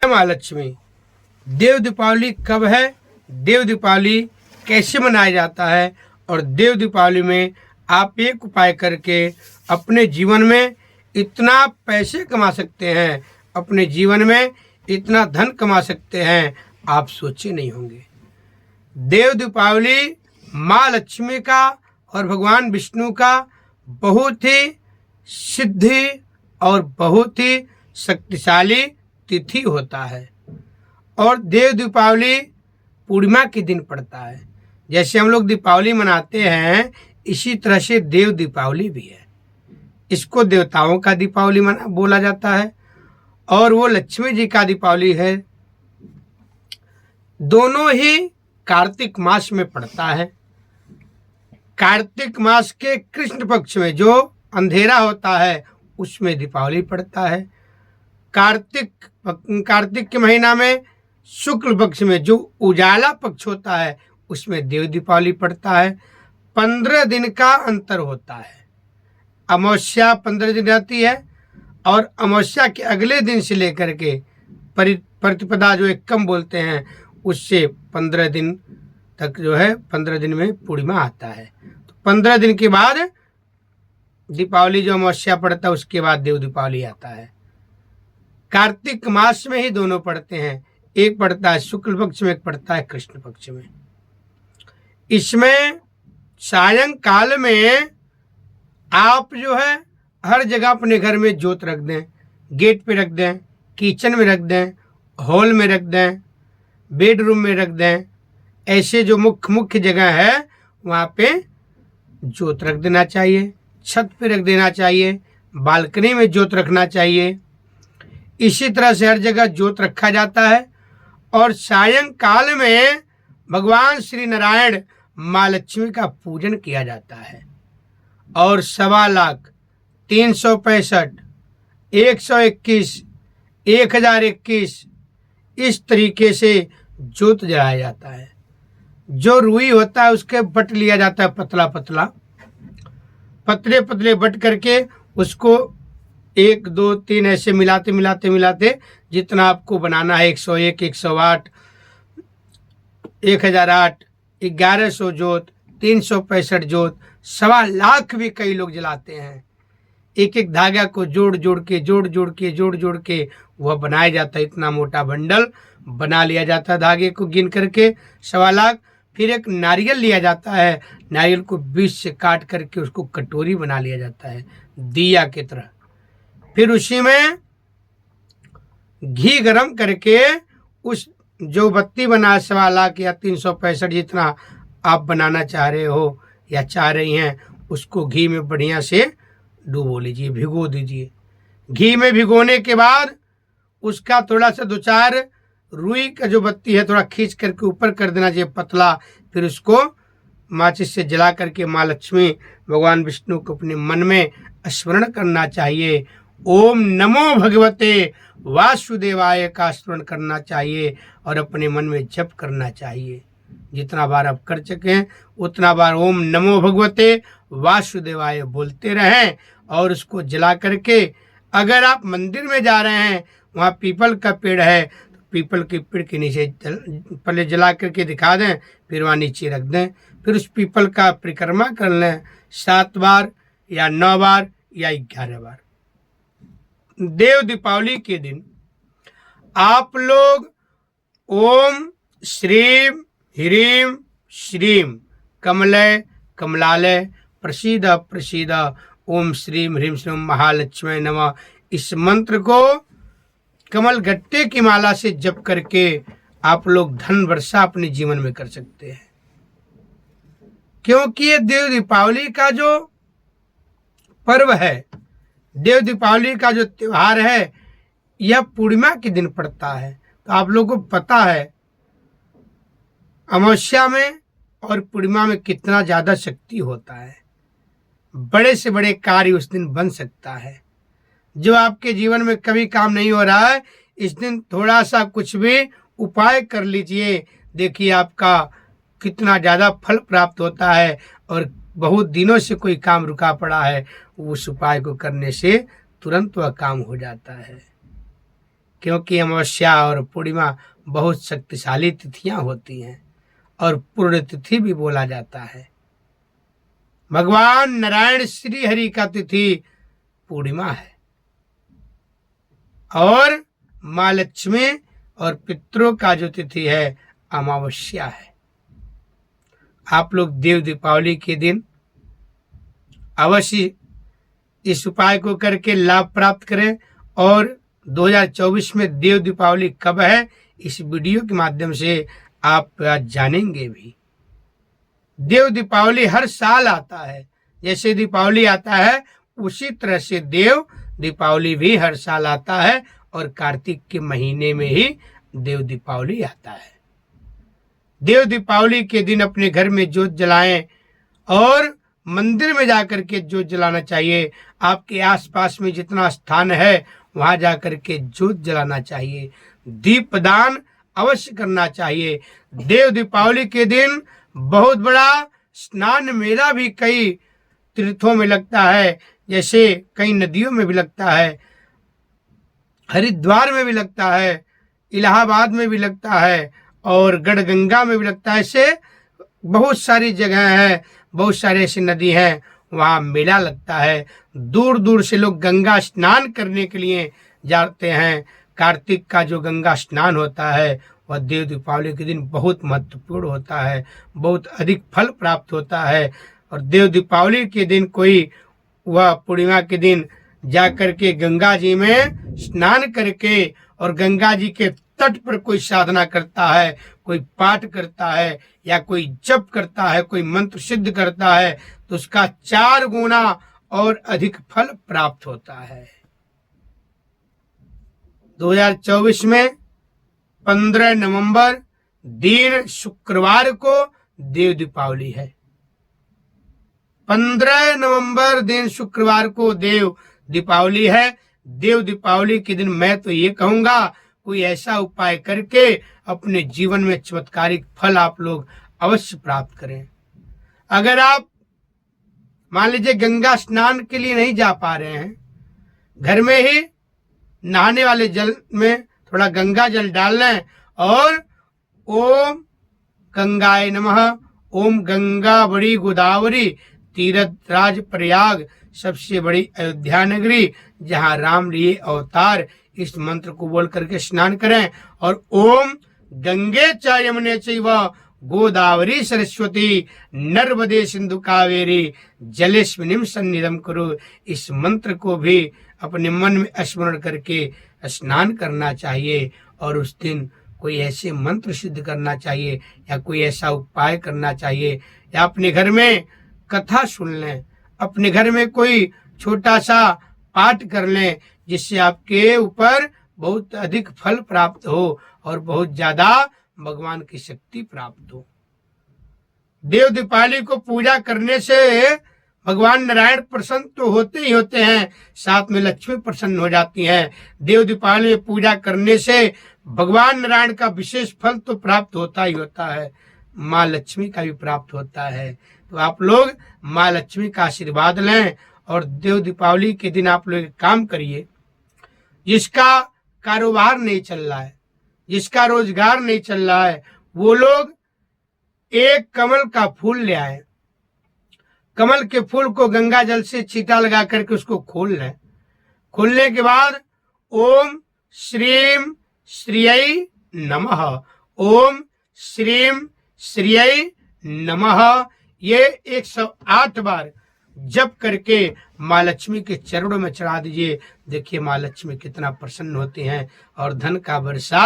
माँ लक्ष्मी। देव दीपावली कब है, देव दीपावली कैसे मनाया जाता है, और देव दीपावली में आप एक उपाय करके अपने जीवन में इतना पैसे कमा सकते हैं, अपने जीवन में इतना धन कमा सकते हैं, आप सोचे नहीं होंगे। देव दीपावली माँ लक्ष्मी का और भगवान विष्णु का बहुत ही सिद्धि और बहुत ही शक्तिशाली तिथि होता है, और देव दीपावली पूर्णिमा के दिन पड़ता है। जैसे हम लोग दीपावली मनाते हैं, इसी तरह से देव दीपावली भी है। इसको देवताओं का दीपावली बोला जाता है, और वो लक्ष्मी जी का दीपावली है। दोनों ही कार्तिक मास में पड़ता है। कार्तिक मास के कृष्ण पक्ष में जो अंधेरा होता है उसमें दीपावली पड़ता है। कार्तिक के महीना में शुक्ल पक्ष में जो उजाला पक्ष होता है उसमें देव दीपावली पड़ता है। 15 दिन का अंतर होता है। अमावस्या 15 दिन रहती है, और अमावस्या के अगले दिन से लेकर के प्रतिपदा जो एकम बोलते हैं उससे 15 दिन तक जो है 15 दिन में पूर्णिमा आता है। तो 15 दिन के बाद दीपावली जो अमावस्या पड़ता है उसके बाद देव दीपावली आता है। कार्तिक मास में ही दोनों पड़ते हैं, एक पड़ता है शुक्ल पक्ष में, एक पड़ता है कृष्ण पक्ष में। इसमें सायंकाल में आप जो है हर जगह अपने घर में जोत रख दें, गेट पे रख दें, किचन में रख दें, हॉल में रख दें, बेडरूम में रख दें। ऐसे जो मुख्य जगह है वहाँ पे जोत रख देना चाहिए। छत पे रख देना चाहिए, बालकनी में जोत रखना चाहिए। इसी तरह से हर जगह जोत रखा जाता है। और सायंकाल में भगवान श्री नारायण माँ लक्ष्मी का पूजन किया जाता है, और 1,00,000 365 121 1021 इस तरीके से जोत जलाया जाता है। जो रुई होता है उसके बट लिया जाता है, पतला पतला पतले पतले बट करके उसको 1 2 3 ऐसे मिलाते मिलाते मिलाते जितना आपको बनाना है, 101 108 1008 1100 जोत 365 जोत 1,00,000 भी कई लोग जलाते हैं। एक एक धागा को जोड़ जोड़ के वह बनाया जाता है। इतना मोटा बंडल बना लिया जाता है, धागे को गिन करके 1,00,000। फिर एक नारियल लिया जाता है, नारियल को बीच से काट करके उसको कटोरी बना लिया जाता है दिया की तरह। फिर उसी में घी गरम करके उस जो बत्ती बना 1,00,000 या 365 जितना आप बनाना चाह रहे हो या चाह रही हैं, उसको घी में बढ़िया से डुबो लीजिए, भिगो दीजिए। घी में भिगोने के बाद उसका थोड़ा सा 2-4 रुई का जो बत्ती है थोड़ा खींच करके ऊपर कर देना चाहिए पतला। फिर उसको माचिस से जला करके माँ लक्ष्मी भगवान विष्णु को अपने मन में स्मरण करना चाहिए। ओम नमो भगवते वासुदेवाय का स्मरण करना चाहिए, और अपने मन में जप करना चाहिए। जितना बार आप कर सकें उतना बार ओम नमो भगवते वासुदेवाय बोलते रहें, और उसको जला करके अगर आप मंदिर में जा रहे हैं, वहाँ पीपल का पेड़ है, तो पीपल के पेड़ के नीचे पहले जला करके दिखा दें, फिर वहाँ नीचे रख दें। फिर उस पीपल का परिक्रमा कर लें 7 बार या 9 बार या 11 बार। देव दीपावली के दिन आप लोग ओम श्रीम ह्रीम श्रीम कमलय कमलालय प्रसीद प्रसीद ओम श्रीम ह्रीम श्रीम महालक्ष्मी नमः इस मंत्र को कमल गट्टे की माला से जप करके आप लोग धन वर्षा अपने जीवन में कर सकते हैं। क्योंकि ये देव दीपावली का जो पर्व है, देव दीपावली का जो त्योहार है, यह पूर्णिमा के दिन पड़ता है। तो आप लोगों को पता है अमावस्या में और पूर्णिमा में कितना ज़्यादा शक्ति होता है। बड़े से बड़े कार्य उस दिन बन सकता है। जो आपके जीवन में कभी काम नहीं हो रहा है, इस दिन थोड़ा सा कुछ भी उपाय कर लीजिए, देखिए आपका कितना ज़्यादा फल प्राप्त होता है। और बहुत दिनों से कोई काम रुका पड़ा है, उस उपाय को करने से तुरंत वह काम हो जाता है। क्योंकि अमावस्या और पूर्णिमा बहुत शक्तिशाली तिथियां होती हैं और पूर्ण तिथि भी बोला जाता है। भगवान नारायण श्री हरि का तिथि पूर्णिमा है और माँ लक्ष्मी और पितरों का जो तिथि है अमावस्या है। आप लोग देव दीपावली के दिन अवश्य इस उपाय को करके लाभ प्राप्त करें। और 2024 में देव दीपावली कब है, इस वीडियो के माध्यम से आप जानेंगे भी। देव दीपावली हर साल आता है, जैसे दीपावली आता है उसी तरह से देव दीपावली भी हर साल आता है और कार्तिक के महीने में ही देव दीपावली आता है। देव दीपावली के दिन अपने घर में जोत जलाएं और मंदिर में जाकर के जोत जलाना चाहिए। आपके आसपास में जितना स्थान है वहां जाकर के जोत जलाना चाहिए। दीपदान अवश्य करना चाहिए। देव दीपावली के दिन बहुत बड़ा स्नान मेला भी कई तीर्थों में लगता है, जैसे कई नदियों में भी लगता है, हरिद्वार में भी लगता है, इलाहाबाद में भी लगता है और गढ़गंगा में भी लगता है। ऐसे बहुत सारी जगह हैं, बहुत सारे ऐसी नदी हैं, वहाँ मेला लगता है। दूर दूर से लोग गंगा स्नान करने के लिए जाते हैं। कार्तिक का जो गंगा स्नान होता है वह देव दीपावली के दिन बहुत महत्वपूर्ण होता है, बहुत अधिक फल प्राप्त होता है। और देव दीपावली के दिन कोई वह पूर्णिमा के दिन जा करके गंगा जी में स्नान करके और गंगा जी के तट पर कोई साधना करता है, कोई पाठ करता है या कोई जप करता है, कोई मंत्र सिद्ध करता है, तो उसका 4 गुना और अधिक फल प्राप्त होता है। 2024 में 15 नवंबर दिन शुक्रवार को देव दीपावली है। 15 नवंबर दिन शुक्रवार को देव दीपावली है। देव दीपावली के दिन मैं तो ये कहूंगा कोई ऐसा उपाय करके अपने जीवन में चमत्कारिक फल आप लोग अवश्य प्राप्त करें। अगर आप मान लीजिए गंगा स्नान के लिए नहीं जा पा रहे हैं, घर में ही नहाने वाले जल में थोड़ा गंगा जल डाल लें और ओम गंगाय नमः, ओम गंगा बड़ी गोदावरी तीर्थ राज प्रयाग सबसे बड़ी अयोध्या नगरी जहाँ राम लिए अवतार, इस मंत्र को बोल करके स्नान करें। और ओम गंगे च यमुने चैव गोदावरी सरस्वती नर्मदे सिंधु कावेरी जलेस्मिनीं सन्निधिं कुरु, इस मंत्र को भी अपने मन में स्मरण करके स्नान करना चाहिए। और उस दिन कोई ऐसे मंत्र सिद्ध करना चाहिए या कोई ऐसा उपाय करना चाहिए, या अपने घर में कथा सुन लें, अपने घर में कोई छोटा सा पाठ कर लें, जिससे आपके ऊपर बहुत अधिक फल प्राप्त हो और बहुत ज्यादा भगवान की शक्ति प्राप्त हो। देव दीपावली को पूजा करने से भगवान नारायण प्रसन्न तो होते ही होते हैं, साथ में लक्ष्मी प्रसन्न हो जाती हैं। देव दीपावली में पूजा करने से भगवान नारायण का विशेष फल तो प्राप्त होता ही होता है, माँ लक्ष्मी का भी प्राप्त होता है। तो आप लोग माँ लक्ष्मी का आशीर्वाद लें और देव दीपावली के दिन आप लोग काम करिए। जिसका कारोबार नहीं चल रहा है, जिसका रोजगार नहीं चल रहा है, वो लोग एक कमल का फूल ले आए, कमल के फूल को गंगा जल से छींटा लगा करके उसको खोल लें। खोलने के बाद ओम श्रीम श्रियै नमः, ओम श्रीम श्रियै नमः, ये 108 बार जप करके माँ लक्ष्मी के चरणों में चढ़ा दीजिए। देखिए माँ लक्ष्मी कितना प्रसन्न होती हैं और धन का वर्षा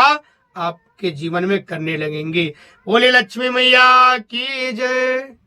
आपके जीवन में करने लगेंगी। बोले लक्ष्मी मैया की जय।